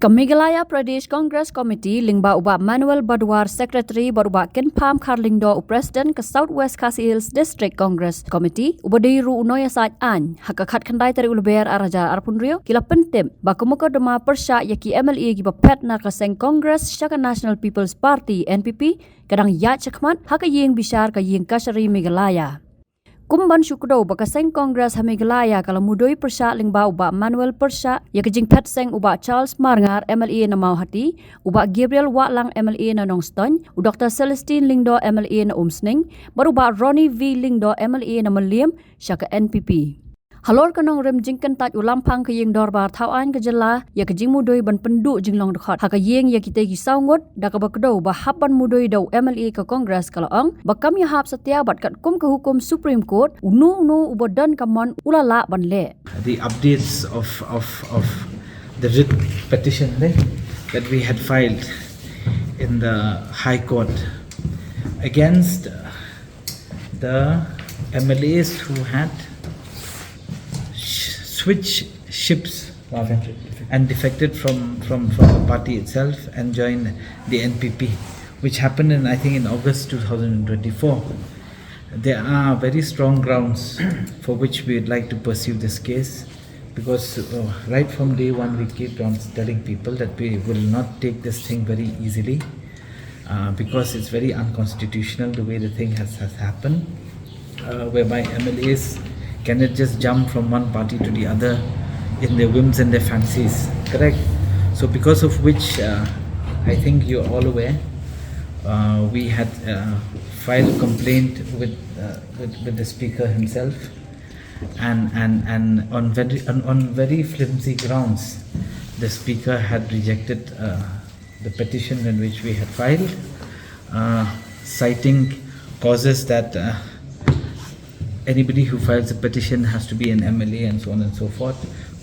Meghalaya Pradesh Congress Committee lingba uba Manuel Badwar Secretary baruba Ken Pam Karlingdo President ke Southwest Khasi Hills District Congress Committee ubadi ru unoya saj an hakakat khandai tari ulber araja arpunrio kila pentem bakumuka dema persya yaki MLA gi bapet na kaseng Congress Shaka National People's Party NPP kadang ya chakmat hakayeng bishar ka yeng kasari Meghalaya. Kumban syukdo bakaseng Kongres Meghalaya kalau Mudui persya lingba uba Manuel persya ya kejing pet seng uba Charles Marngar MLA na Mauhati uba Gabriel Watlang MLA na Nongston u Dr. Celestine Lingdo MLA na Umsning baru uba Ronnie V Lingdo MLA na Maliam syaka NPP. Halor kanong rem jingkan taj Lamphang ke yeng dorbar Thaw-Ktien ke jela ya kejing Mudui ban penduk jinglong dekat haka yeng ya kita gi saungut da ka bakdo ba haban Mudui dau MLA ke Kongres kalau ang bakam ya hab setia bat kat kum ke hukum Supreme Court unu ubadan kamon ulala ban le. The updates of the writ petition that we had filed in the High Court against the MLAs who had switched ships and defected from the party itself and joined the NPP, which happened in August 2024. There are very strong grounds for which we would like to pursue this case, because right from day one we keep on telling people that we will not take this thing very easily, because it's very unconstitutional the way the thing has happened, whereby MLAs cannot just jump from one party to the other in their whims and their fancies, correct? So because of which I think you're all aware, we had filed a complaint with the speaker himself, and on very flimsy grounds the speaker had rejected the petition in which we had filed, citing causes that anybody who files a petition has to be an MLA and so on and so forth.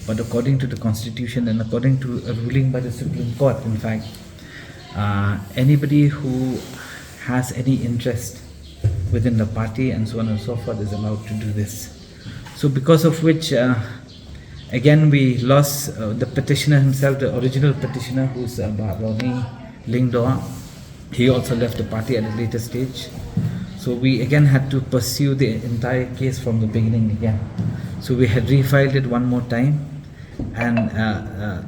But according to the Constitution and according to a ruling by the Supreme Court, in fact, anybody who has any interest within the party and so on and so forth is allowed to do this. So because of which, again we lost the petitioner himself, the original petitioner, who's Ronnie Lingdo. He also left the party at a later stage. So we again had to pursue the entire case from the beginning again. So we had refiled it one more time, and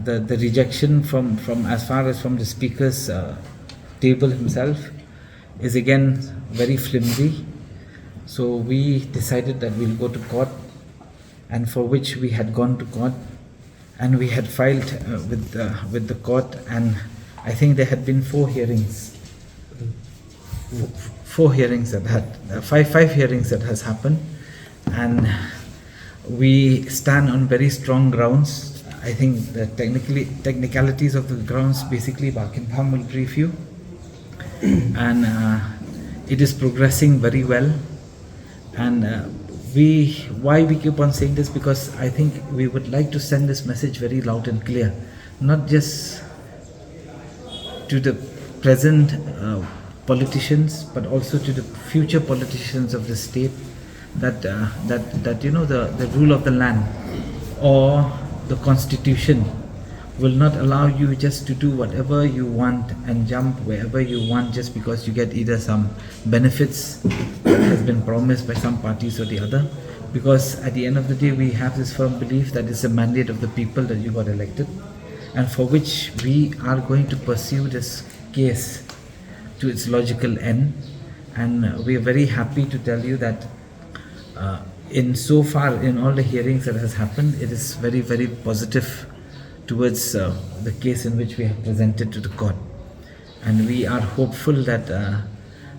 the rejection from as far as from the speaker's table himself is again very flimsy. So we decided that we'll go to court, and for which we had gone to court, and we had filed with the court, and I think there had been 4 hearings. 4 hearings that had 5 hearings that has happened, and we stand on very strong grounds. I think the technicalities of the grounds basically Lamphang will brief you, and it is progressing very well. And why we keep on saying this, because I think we would like to send this message very loud and clear, not just to the present politicians, but also to the future politicians of the state, that the rule of the land or the constitution will not allow you just to do whatever you want and jump wherever you want just because you get either some benefits that has been promised by some parties or the other. Because at the end of the day, we have this firm belief that it's a mandate of the people that you got elected, and for which we are going to pursue this case to its logical end. And we are very happy to tell you that in so far in all the hearings that has happened, it is very, very positive towards the case in which we have presented to the court, and we are hopeful that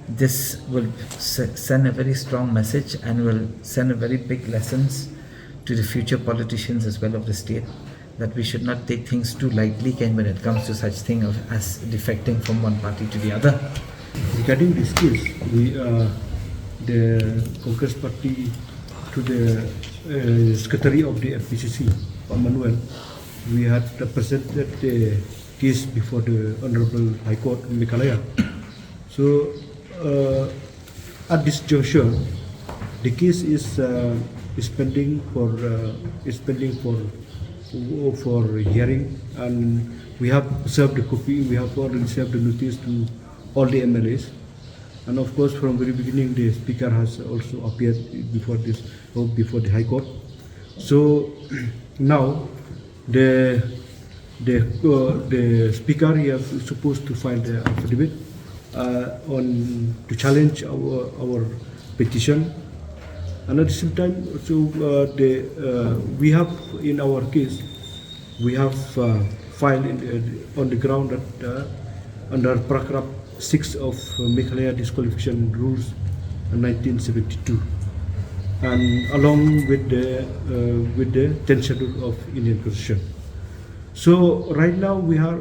this will send a very strong message and will send a very big lessons to the future politicians as well of the state, that we should not take things too lightly when it comes to such thing as defecting from one party to the other. Regarding this case, the Congress Party to the Secretary of the MPCC, Manuel, we had presented the case before the Honorable High Court in Meghalaya. So at this juncture, the case is pending for for hearing, and we have served the copy. We have already served the notice to all the MLAs, and of course, from the very beginning, the speaker has also appeared before the High Court. So now the speaker is supposed to file the affidavit to challenge our petition, and at the same time, so we have in our case, we have filed on the ground that under paragraph 6 of Meghalaya disqualification rules 1972, and along with the 10th schedule of Indian Constitution. So right now we have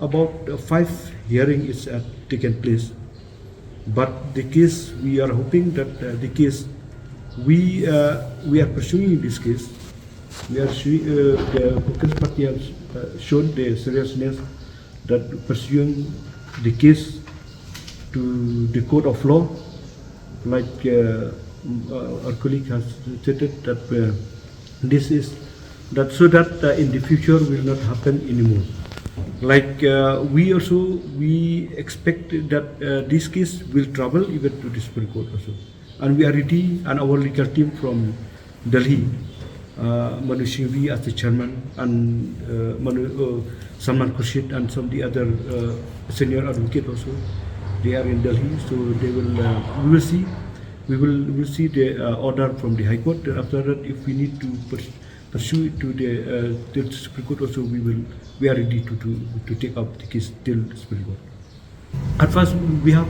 about 5 hearings taken place, but the case, we are hoping that the case we are pursuing in this case, the Congress party has shown the seriousness that pursuing the case to the court of law, like our colleague has stated that this is that so that in the future will not happen anymore. Like we expect that this case will travel even to the Supreme Court also, and we are ready, and our legal team from Delhi, Manu Singhi as the chairman, and Salman Khurshid and some of the other senior advocate also, they are in Delhi. So they will we will see the order from the High Court. After that, if we need to pursue it to the Supreme Court also, we are ready to take up the case till the Supreme Court. At first, we have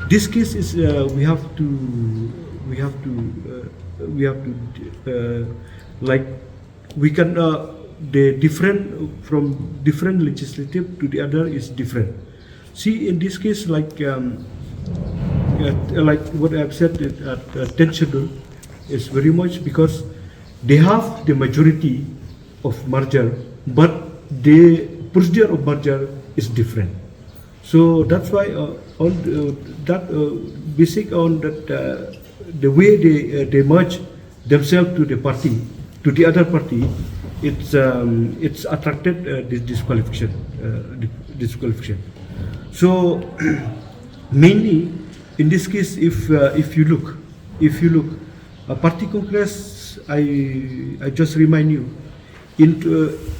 this case is we have to like we can the different from different legislative to the other is different. See, in this case, like what I have said at 10th schedule is very much because they have the majority of merger, but the procedure of merger is different. So that's why on that basic on that the way they merge themselves to the party, to the other party, it's attracted this disqualification. So mainly in this case, if you look, a party congress, I just remind you,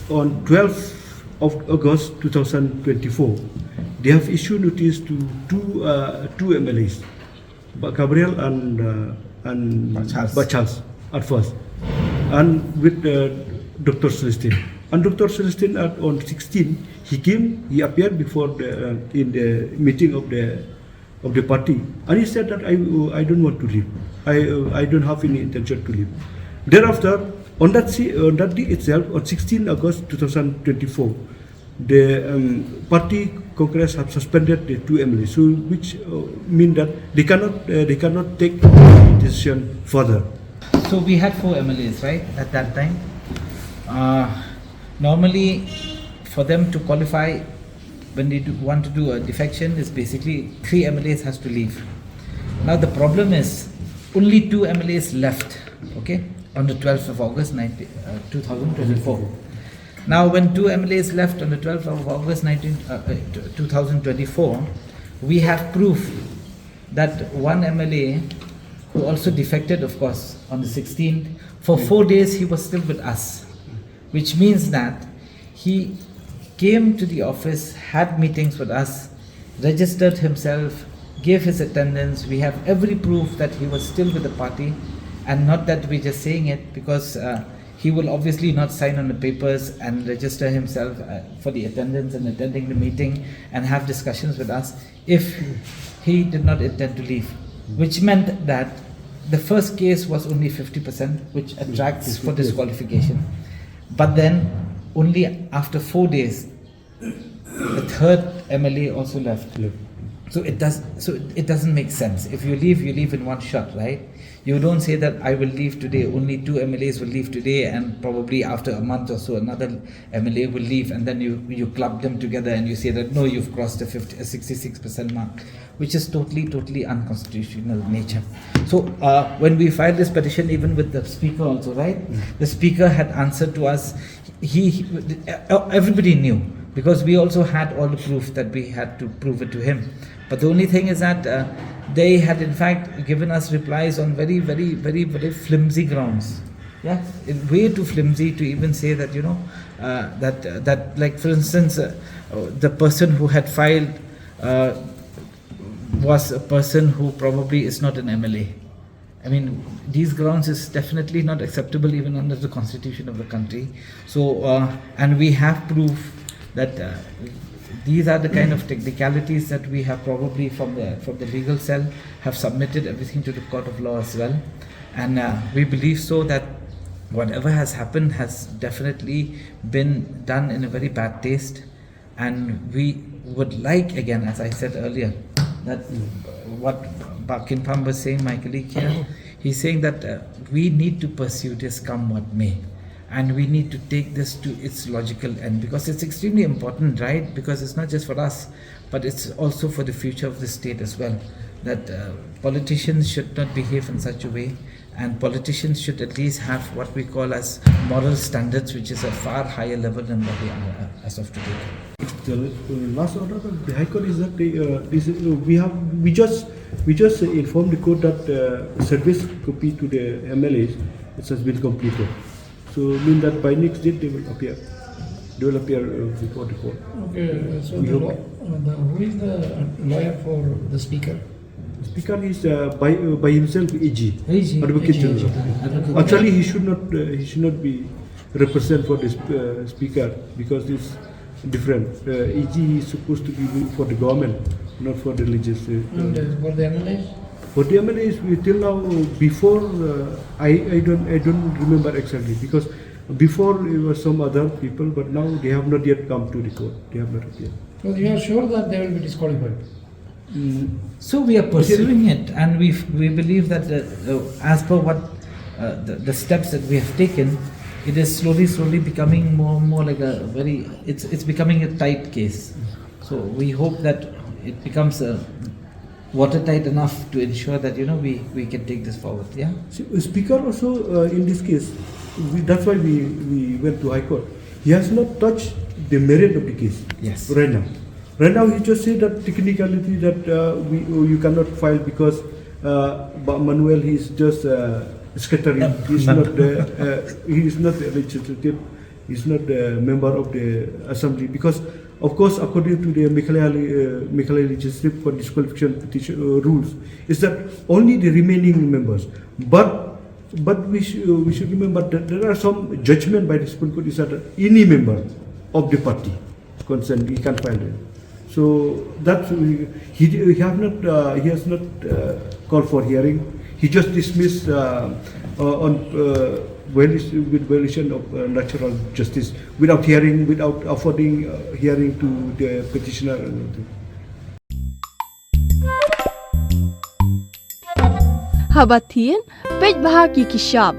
on 12th of August 2024, they have issued notice to two MLAs, Gabriel and Charles at first, and with Dr. Celestine. And Dr. Celestine on 16, he appeared before in the meeting of the party, and he said that I don't want to leave. I don't have any intention to leave. Thereafter, on that day itself, on 16 August 2024, the party congress have suspended the two MLAs, so which mean that they cannot take any decision further. So we had 4 MLAs, right, at that time. Normally, for them to qualify, when they want to do a defection, is basically 3 MLAs has to leave. Now the problem is only 2 MLAs left, okay, on the 12th of August 2024. Now when 2 MLAs left on the 12th of August 2024, we have proof that one MLA who also defected, of course, on the 16th, for 4 days he was still with us, which means that he came to the office, had meetings with us, registered himself, gave his attendance. We have every proof that he was still with the party, and not that we're just saying it, because he will obviously not sign on the papers and register himself for the attendance and attending the meeting and have discussions with us if he did not intend to leave, which meant that the first case was only 50%, which attracts for disqualification. But then only after 4 days, the third MLA also left. So it doesn't make sense. If you leave in one shot, right? You don't say that I will leave today, only 2 MLAs will leave today, and probably after a month or so another MLA will leave, and then you club them together and you say that no, you've crossed the 66% mark, which is totally unconstitutional nature. So when we filed this petition, even with the speaker also, right? The speaker had answered to us. Everybody knew, because we also had all the proof that we had to prove it to him. But the only thing is that they had in fact given us replies on very flimsy grounds. Yeah, way too flimsy to even say that, you know, that like for instance, the person who had filed was a person who probably is not an MLA. I mean, these grounds is definitely not acceptable even under the constitution of the country. So, and we have proof that these are the kind of technicalities that we have probably from the legal cell have submitted everything to the court of law as well. And we believe so that whatever has happened has definitely been done in a very bad taste. And we would like, again, as I said earlier, that what Kin Pham was saying, my colleague here, he's saying that we need to pursue this come what may. And we need to take this to its logical end, because it's extremely important, right? Because it's not just for us, but it's also for the future of the state as well. That politicians should not behave in such a way, and politicians should at least have what we call as moral standards, which is a far higher level than what they are as of today. The last order of the High Court is that we just informed the court that service copy to the MLAs it has been completed. So mean that by next date they will appear. They will appear before the court. Okay, so who is the lawyer for the speaker? The speaker is by himself AG, Advocate General. Actually, he should not be represent for this speaker, because it's different. AG is supposed to be for the government, not for the legislature. And for the MLAs? For the MLAs, till now, before I don't remember exactly, because before it was some other people, but now they have not yet come to the court. They have not yet. So you are sure that they will be disqualified? So we are pursuing it, and we believe that as per what the steps that we have taken, it is slowly becoming more like a very it's becoming a tight case. So we hope that it becomes watertight enough to ensure that, you know, we can take this forward. Yeah. So, speaker also in this case, that's why we went to High Court. He has not touched the merit of the case. Yes. Right now. Right now, he just said that technicality that you cannot file because Manuel, he is just secretary. He is not a legislative. He is not a member of the assembly, because, of course, according to the Meghalaya legislative for disqualification petition rules, is that only the remaining members. But we should remember that there are some judgment by the Supreme Court is that any member of the party concerned, he can file it. So that he has not called for hearing. He just dismissed with violation of natural justice, without hearing, without affording hearing to the petitioner. Habatin, pej bahagi kishab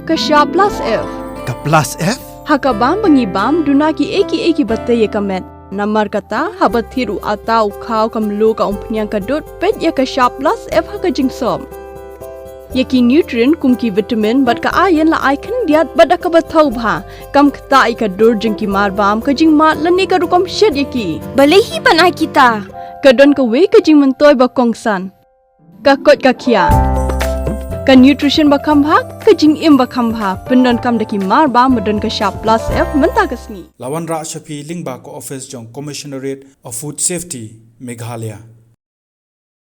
plus F. Ka plus F? Hakabam bangibam dunaki eki batay kamet. Namar kata habathiru atau kau kamlu ka umpnyang kadut pej ya kishab plus F haka jingsom. Yaki nutrient kumki vitamin bat ka ayan la aikan diat bada ka bathau bha kam kta ika dur jingki marbam ka jing mat lani ka rukom shed yaki balehi panai kita kadon ka we ka jing mentoy ba kongsan ka kot ka kia ka nutrition ba khambha ka jing im ba khambha pendon kam daki marbam medon ka sharp plus F menta kasni Lawan Ra Shafi Lingba ko office jong Commissionerate of Food Safety Meghalaya.